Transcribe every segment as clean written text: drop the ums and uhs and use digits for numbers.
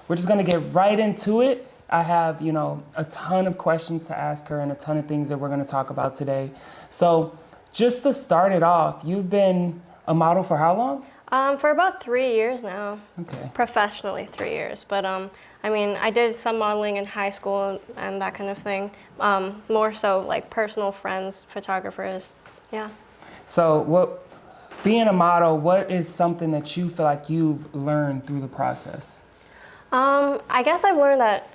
We're just gonna get right into it. I have, a ton of questions to ask her and a ton of things that we're gonna talk about today. So just to start it off, you've been a model for how long? For about 3 years now. Okay. Professionally 3 years, but I did some modeling in high school and that kind of thing. More so like personal friends, photographers, yeah. So being a model, what is something that you feel like you've learned through the process? I guess I've learned that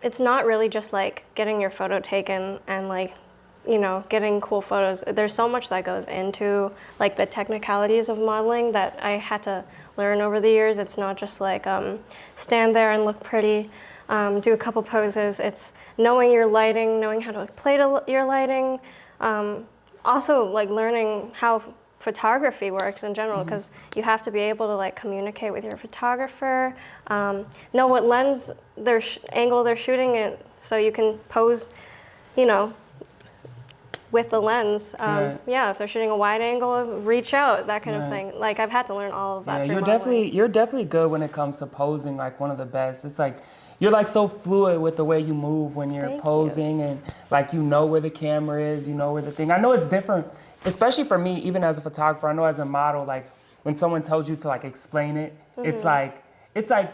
it's not really just like getting your photo taken and like, getting cool photos. There's so much that goes into like the technicalities of modeling that I had to learn over the years. It's not just like stand there and look pretty, do a couple poses. It's knowing your lighting, knowing how to play to your lighting. Also like learning how photography works in general, because you have to be able to like communicate with your photographer, know what lens angle they're shooting it, so you can pose, with the lens. Right. Yeah, if they're shooting a wide angle, reach out, that kind of thing. Like I've had to learn all of that. Yeah, through modeling. you're definitely good when it comes to posing, like one of the best. It's like you're like so fluid with the way you move when you're Thank posing, and like you know where the camera is, you know where the thing. I know it's different, especially for me, even as a photographer. I know as a model, like when someone tells you to like explain it, it's like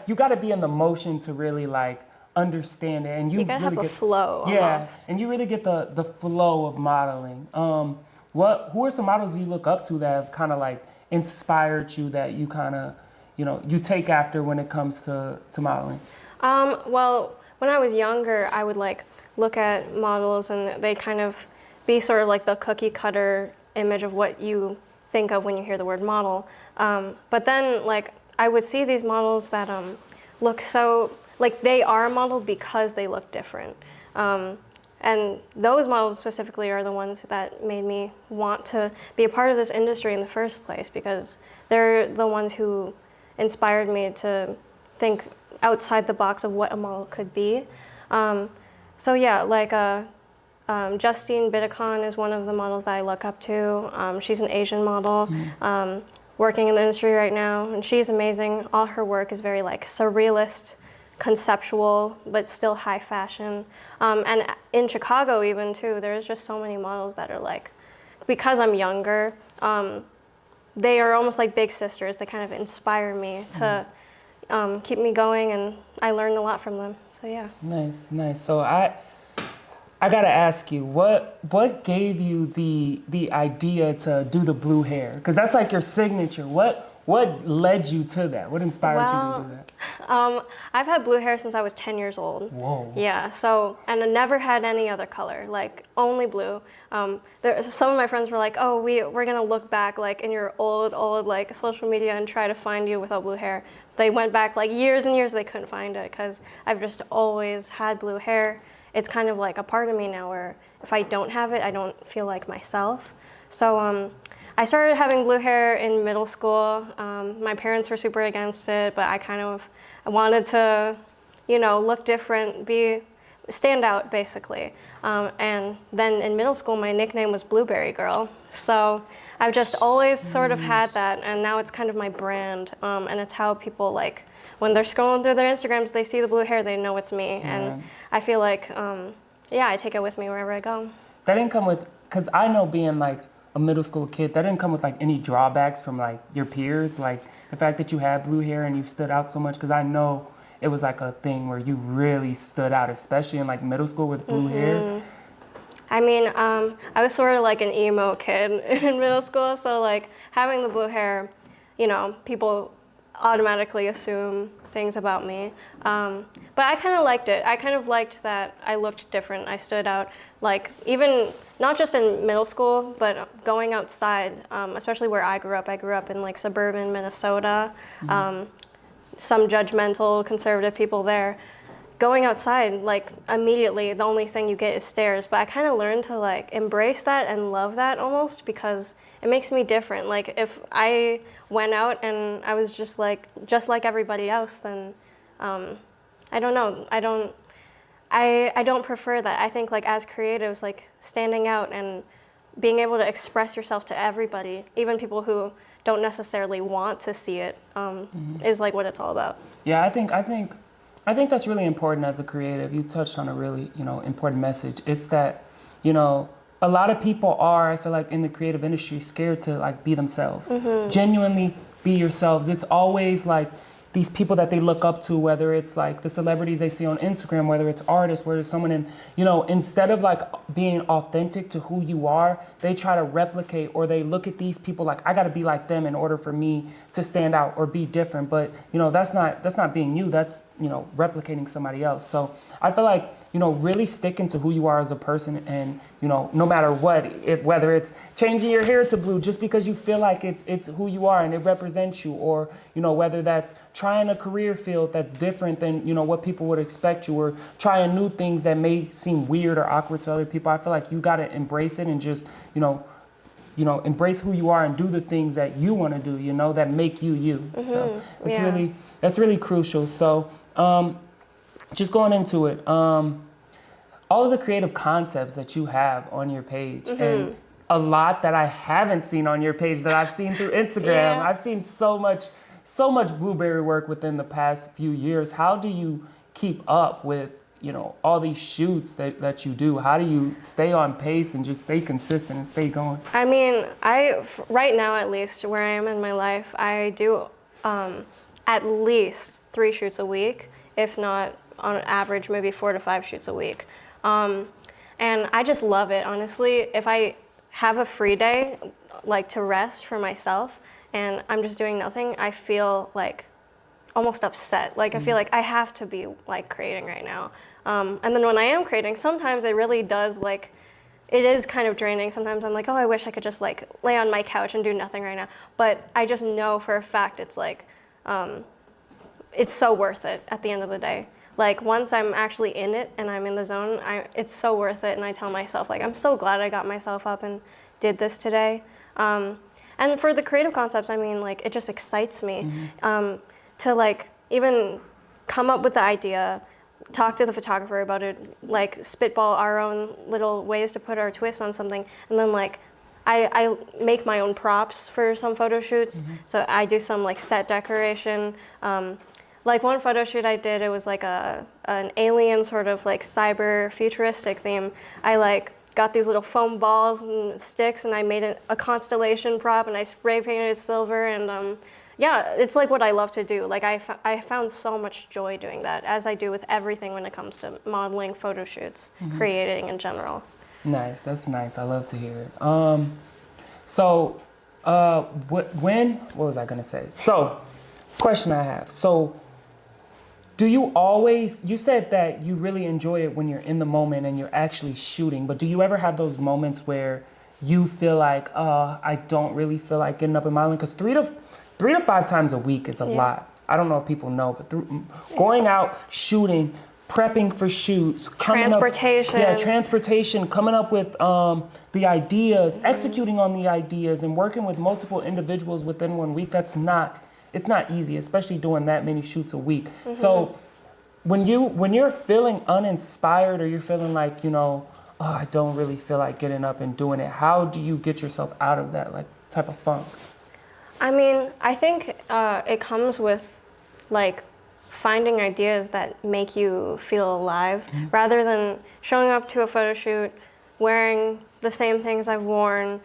you got to be in the motion to really like understand it, and you gotta really have a get flow. Yeah, Almost. and you really get the flow of modeling. Who are some models you look up to that have kind of like inspired you, that you kind of, you take after when it comes to modeling? Well, when I was younger, I would like look at models and they kind of be sort of like the cookie cutter image of what you think of when you hear the word model. But then like I would see these models that look so, like they are a model because they look different. And those models specifically are the ones that made me want to be a part of this industry in the first place, because they're the ones who inspired me to think outside the box of what a model could be. So yeah, like Justine Bidicon is one of the models that I look up to. She's an Asian model, working in the industry right now, and she's amazing. All her work is very like surrealist, conceptual, but still high fashion. And in Chicago even too, there's just so many models that are like, because I'm younger, they are almost like big sisters. They kind of inspire me to keep me going, and I learned a lot from them. So yeah. Nice. So I gotta ask you, what gave you the idea to do the blue hair? Because that's like your signature. What led you to that? What inspired you to do that? I've had blue hair since I was 10 years old. Whoa. Yeah, so, and I never had any other color, like only blue. Some of my friends were like, oh, we're gonna look back like in your old like social media and try to find you without blue hair. They went back like years and years, they couldn't find it because I've just always had blue hair. It's kind of like a part of me now where if I don't have it, I don't feel like myself. So I started having blue hair in middle school. My parents were super against it, but I wanted to, look different, stand out basically. And then in middle school, my nickname was Bluberry Girl. So I've just always sort of had that, and now it's kind of my brand. And it's how people like, when they're scrolling through their Instagrams, they see the blue hair, they know it's me. And I feel like, I take it with me wherever I go. That didn't come with, because I know being like a middle school kid, that didn't come with like any drawbacks from like your peers, like the fact that you had blue hair and you stood out so much, because I know it was like a thing where you really stood out, especially in like middle school with blue hair. I was sort of like an emo kid in middle school, so like having the blue hair, people automatically assume things about me. But I kind of liked it. I kind of liked that I looked different. I stood out, like even not just in middle school, but going outside, especially where I grew up. I grew up in like suburban Minnesota. Some judgmental conservative people there. Going outside, like immediately, the only thing you get is stares. But I kind of learned to like embrace that and love that almost, because it makes me different. Like if I went out and I was just like everybody else, then I don't know. I don't prefer that. I think like as creatives, like standing out and being able to express yourself to everybody, even people who don't necessarily want to see it, is like what it's all about. Yeah, I think that's really important as a creative. You touched on a really, important message. It's that, a lot of people are, I feel like, in the creative industry scared to like be themselves, genuinely be yourselves. It's always like these people that they look up to, whether it's like the celebrities they see on Instagram, whether it's artists, whether it's someone in, instead of like being authentic to who you are, they try to replicate, or they look at these people like, I got to be like them in order for me to stand out or be different. But, that's not being you. That's, replicating somebody else. So I feel like, really sticking to who you are as a person, and, no matter what, whether it's changing your hair to blue just because you feel like it's who you are and it represents you, or, whether that's trying a career field that's different than, what people would expect you, or trying new things that may seem weird or awkward to other people. I feel like you got to embrace it and just, embrace who you are and do the things that you want to do, that make you you. So that's really crucial. So just going into it, all of the creative concepts that you have on your page, and a lot that I haven't seen on your page that I've seen through Instagram. I've seen so much Bluberry work within the past few years. How do you keep up with, all these shoots that you do? How do you stay on pace and just stay consistent and stay going? I mean, right now at least, where I am in my life, I do at least 3 shoots a week, if not on average, maybe 4 to 5 shoots a week. And I just love it, honestly. If I have a free day, like to rest for myself, and I'm just doing nothing, I feel like almost upset. Like I feel like I have to be like creating right now. And then when I am creating, sometimes it really does like, it is kind of draining. Sometimes I'm like, oh, I wish I could just like lay on my couch and do nothing right now. But I just know for a fact it's like, it's so worth it at the end of the day. Like once I'm actually in it and I'm in the zone, it's so worth it. And I tell myself like, I'm so glad I got myself up and did this today. And for the creative concepts, I mean, like it just excites me to like even come up with the idea, talk to the photographer about it, like spitball our own little ways to put our twist on something, and then like I make my own props for some photo shoots. So I do some like set decoration. Like one photo shoot I did, it was like an alien sort of like cyber futuristic theme. I like got these little foam balls and sticks, and I made a constellation prop, and I spray painted it silver, and yeah, it's like what I love to do. Like I found so much joy doing that, as I do with everything when it comes to modeling, photo shoots, creating in general. Nice, that's nice. I love to hear it. So, what was I gonna say? So, question I have. So, do you always, you said that you really enjoy it when you're in the moment and you're actually shooting, but do you ever have those moments where you feel like, I don't really feel like getting up and modeling? Because 3 to 5 times a week is a lot. I don't know if people know, but going out, shooting, prepping for shoots, transportation, coming up with the ideas, executing on the ideas, and working with multiple individuals within 1 week, it's not easy, especially doing that many shoots a week. So when you're feeling uninspired, or you're feeling like, I don't really feel like getting up and doing it, how do you get yourself out of that like type of funk? I mean, I think it comes with like finding ideas that make you feel alive, rather than showing up to a photo shoot wearing the same things I've worn,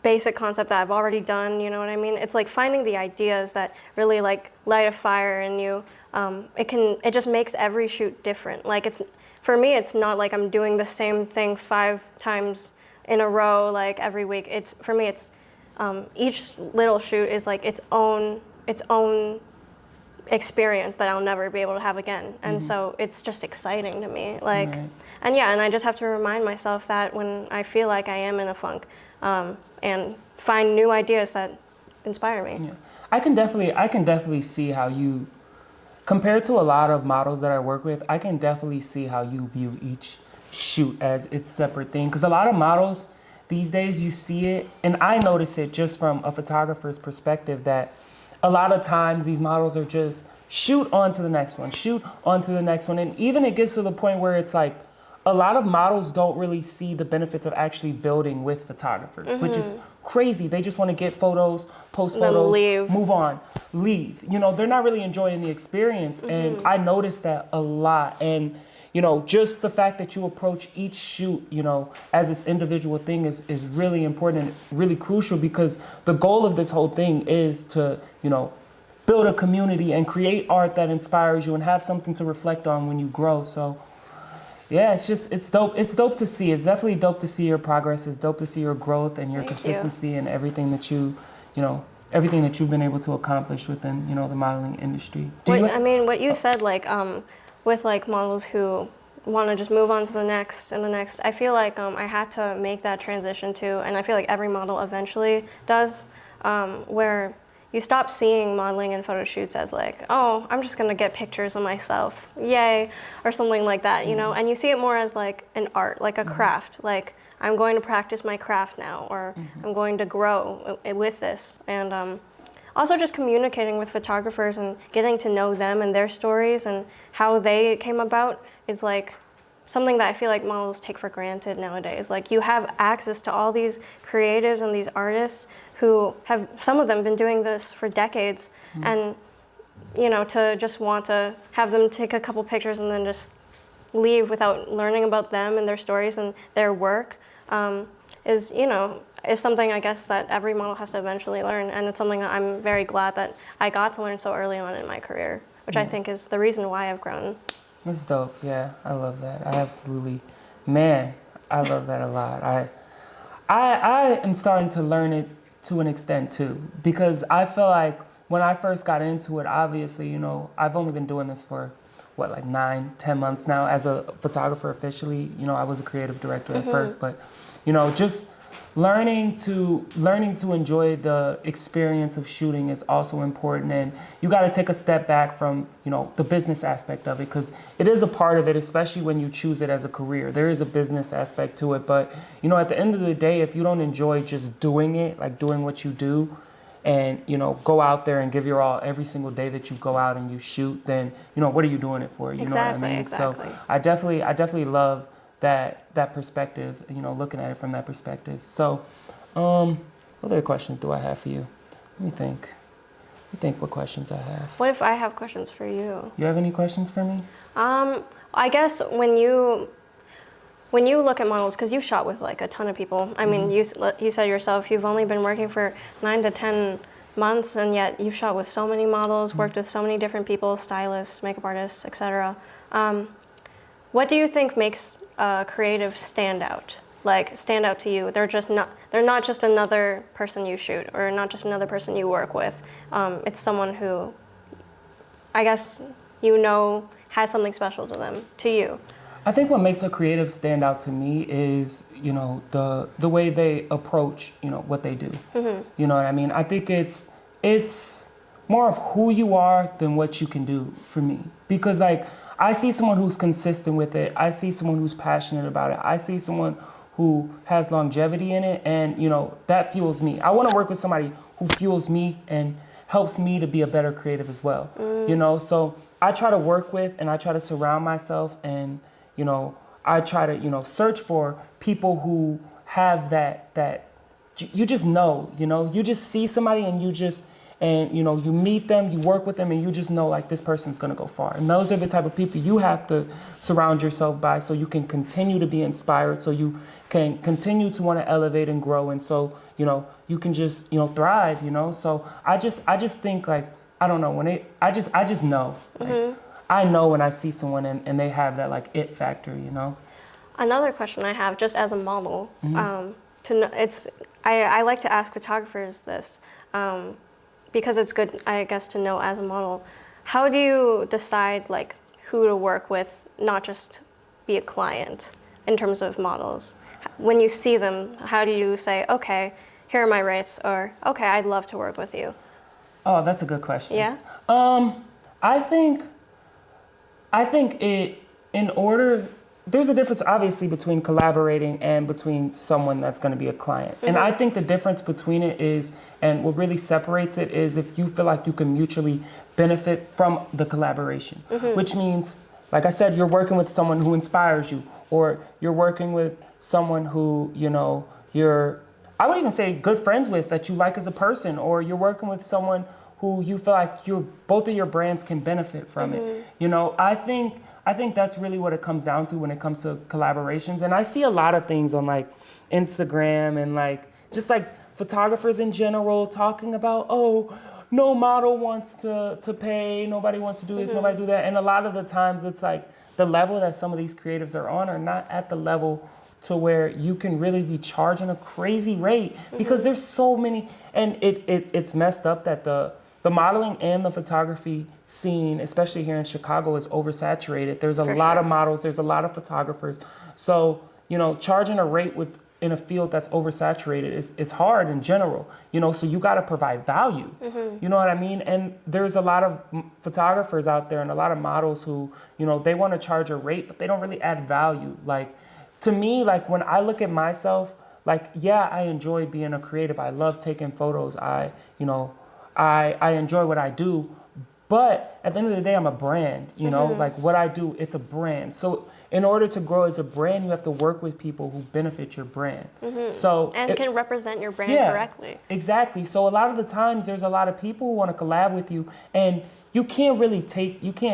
basic concept that I've already done, you know what I mean? It's like finding the ideas that really like light a fire in you. It just makes every shoot different. Like for me, it's not like I'm doing the same thing 5 times in a row, like every week. For me, each little shoot is like its own experience that I'll never be able to have again. And so it's just exciting to me. Like, and I just have to remind myself that when I feel like I am in a funk, and find new ideas that inspire me. Yeah. I can definitely see how you, compared to a lot of models that I work with, I can definitely see how you view each shoot as its separate thing. Because a lot of models these days, you see it, and I notice it just from a photographer's perspective, that a lot of times these models are just shoot on to the next one, shoot on to the next one. And even it gets to the point where it's like, a lot of models don't really see the benefits of actually building with photographers, which is crazy. They just want to get photos, post Then photos, leave. move on, leave. You know, they're not really enjoying the experience. And I noticed that a lot. And, you know, just the fact that you approach each shoot, you know, as its individual thing is really important and really crucial, because the goal of this whole thing is to, you know, build a community and create art that inspires you and have something to reflect on when you grow. So yeah, it's dope. It's dope to see. It's definitely dope to see your progress. It's dope to see your growth and your consistency and everything that everything that you've been able to accomplish within, you know, the modeling industry. What you said, like, with like models who want to just move on to the next and the next, I feel like I had to make that transition too, and I feel like every model eventually does, where you stop seeing modeling and photo shoots as like, oh, I'm just gonna get pictures of myself, yay, or something like that, you know? And you see it more as like an art, like a craft, like I'm going to practice my craft now, or I'm going to grow with this. And also just communicating with photographers and getting to know them and their stories and how they came about is like something that I feel like models take for granted nowadays. Like, you have access to all these creatives and these artists who have, some of them, been doing this for decades, and, you know, to just want to have them take a couple pictures and then just leave without learning about them and their stories and their work is, you know, is something I guess that every model has to eventually learn. And it's something that I'm very glad that I got to learn so early on in my career, which I think is the reason why I've grown. That's dope. Yeah, I love that. I absolutely, man, I love that a lot. I am starting to learn it to an extent too, because I feel like when I first got into it, obviously, you know, I've only been doing this for what, like 9-10 months now as a photographer officially. You know, I was a creative director at first, but, you know, just learning to enjoy the experience of shooting is also important. And you got to take a step back from, you know, the business aspect of it, because it is a part of it, especially when you choose it as a career. There is a business aspect to it, but, you know, at the end of the day, if you don't enjoy just doing it, like doing what you do, and, you know, go out there and give your all every single day that you go out and you shoot, then, you know, what are you doing it for? You know what I mean? Exactly. So I definitely love that perspective, you know, looking at it from that perspective. So, what other questions do I have for you? Let me think. What questions I have. What if I have questions for you? You have any questions for me? I guess when you look at models, because you've shot with like a ton of people. I mean, you said yourself you've only been working for 9 to 10 months, and yet you've shot with so many models, worked with so many different people, stylists, makeup artists, etc. What do you think makes a creative stand out? Like, stand out to you? They're not just another person you shoot, or not just another person you work with. It's someone who, I guess, you know, has something special to them, to you. I think what makes a creative stand out to me is, you know, the way they approach, you know, what they do. You know what I mean? I think it's more of who you are than what you can do for me. Because, like, I see someone who's consistent with it. I see someone who's passionate about it. I see someone who has longevity in it, and, you know, that fuels me. I want to work with somebody who fuels me and helps me to be a better creative as well. You know, so I try to work with and I try to surround myself, and, you know, I try to, you know, search for people who have that you just know, you know, you just see somebody and you know, you meet them, you work with them, and you just know, like, this person's gonna go far. And those are the type of people you have to surround yourself by, so you can continue to be inspired, so you can continue to want to elevate and grow, and so, you know, you can just, you know, thrive, you know. So I just think, like, I don't know, I just know. Like, I know when I see someone and they have that, like, it factor, you know. Another question I have, just as a model, I like to ask photographers this, because it's good, I guess, to know as a model. How do you decide, like, who to work with, not just be a client, in terms of models? When you see them, how do you say, okay, here are my rates, or, okay, I'd love to work with you? Oh, that's a good question. Yeah? I think there's a difference, obviously, between collaborating and between someone that's going to be a client. And I think the difference between it is, and what really separates it is, if you feel like you can mutually benefit from the collaboration, which means, like I said, you're working with someone who inspires you, or you're working with someone who, you know, I would even say good friends with, that you like as a person, or you're working with someone who you feel like both of your brands can benefit from it. You know, I think that's really what it comes down to when it comes to collaborations. And I see a lot of things on like Instagram and like just like photographers in general talking about, oh, no model wants to pay, nobody wants to do this, nobody do that. And a lot of the times it's like the level that some of these creatives are on are not at the level to where you can really be charging a crazy rate, because there's so many, and it's messed up that the modeling and the photography scene, especially here in Chicago, is oversaturated. There's a lot of models, there's a lot of photographers. So, you know, charging a rate in a field that's oversaturated is hard in general, you know, so you got to provide value. You know what I mean? And there's a lot of photographers out there and a lot of models who, you know, they want to charge a rate, but they don't really add value. Like, to me, like when I look at myself, like, yeah, I enjoy being a creative. I love taking photos. I enjoy what I do. But at the end of the day, I'm a brand, you know, like what I do, it's a brand. So in order to grow as a brand, you have to work with people who benefit your brand. So can represent your brand correctly. Exactly. So a lot of the times there's a lot of people who want to collab with you, and you can't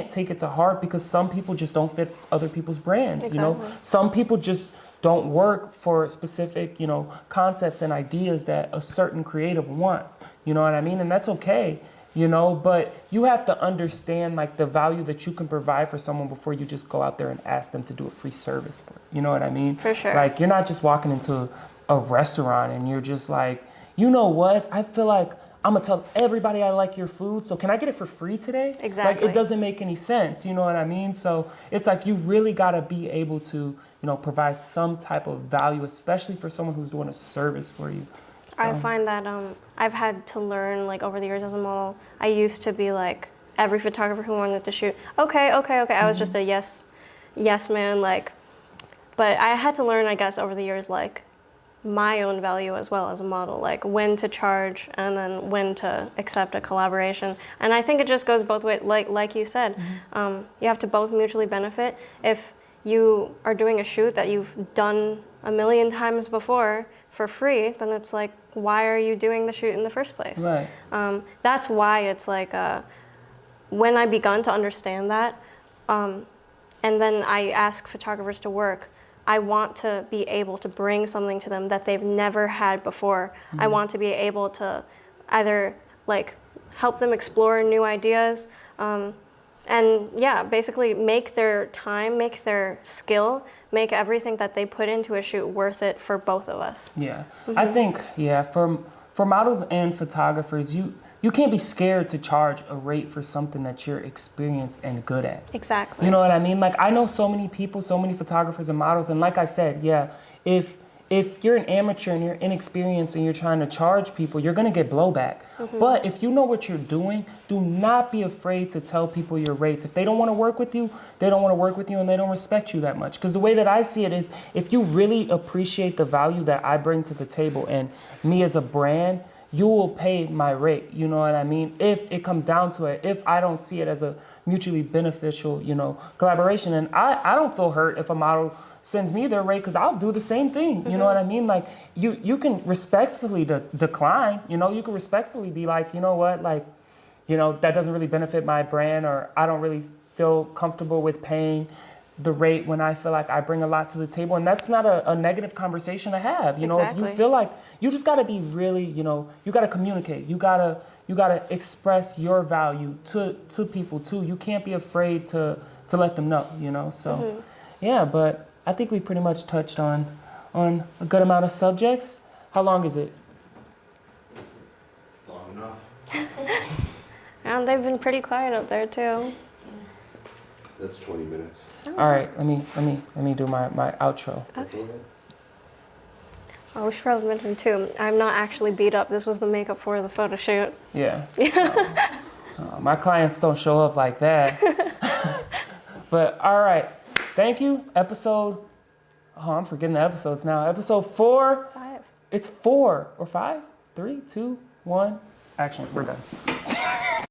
take it to heart, because some people just don't fit other people's brands. You know, some people just don't work for specific, you know, concepts and ideas that a certain creative wants. You know what I mean? And that's okay. You know, but you have to understand like the value that you can provide for someone before you just go out there and ask them to do a free service for it. You know what I mean? For sure. Like, you're not just walking into a restaurant and you're just like, you know what? I feel like I'm gonna tell everybody I like your food, so can I get it for free today? Exactly. Like, it doesn't make any sense. You know what I mean? So it's like you really gotta be able to, you know, provide some type of value, especially for someone who's doing a service for you. So. I find that I've had to learn, like, over the years as a model. I used to be like every photographer who wanted to shoot, okay. I was just a yes man, like. But I had to learn, I guess, over the years, like, my own value as well as a model, like when to charge and then when to accept a collaboration. And I think it just goes both ways, like you said. You have to both mutually benefit. If you are doing a shoot that you've done a million times before for free, then it's like, why are you doing the shoot in the first place? Right. That's why it's like, when I begun to understand that, and then I ask photographers to work, I want to be able to bring something to them that they've never had before. I want to be able to either like help them explore new ideas, and yeah, basically make their time, make their skill, make everything that they put into a shoot worth it for both of us. Yeah, I think, for models and photographers, you can't be scared to charge a rate for something that you're experienced and good at. Exactly. You know what I mean? Like, I know so many people, so many photographers and models, and like I said, yeah, if you're an amateur and you're inexperienced and you're trying to charge people, you're gonna get blowback. But if you know what you're doing, do not be afraid to tell people your rates. If they don't wanna work with you, they don't wanna work with you and they don't respect you that much. Because the way that I see it is, if you really appreciate the value that I bring to the table and me as a brand, you will pay my rate, you know what I mean? If it comes down to it, if I don't see it as a mutually beneficial, you know, collaboration. And I don't feel hurt if a model sends me their rate, because I'll do the same thing, you know what I mean? Like, you can respectfully decline, you know, you can respectfully be like, you know what, like, you know, that doesn't really benefit my brand, or I don't really feel comfortable with paying the rate when I feel like I bring a lot to the table. And that's not a negative conversation to have. You know, Exactly. if you feel like, you just gotta be really, you know, you gotta communicate. You gotta express your value to people too. You can't be afraid to let them know, you know? So, yeah, but I think we pretty much touched on a good amount of subjects. How long is it? Long enough. And they've been pretty quiet up there too. That's 20 minutes. All right, let me do my outro. Okay. Oh, we should probably mention too, I'm not actually beat up. This was the makeup for the photo shoot. Yeah. So my clients don't show up like that. But all right, thank you. I'm forgetting the episodes now. Episode 4. 5. It's 4 or 5. 3, 2, 1. Action. We're done.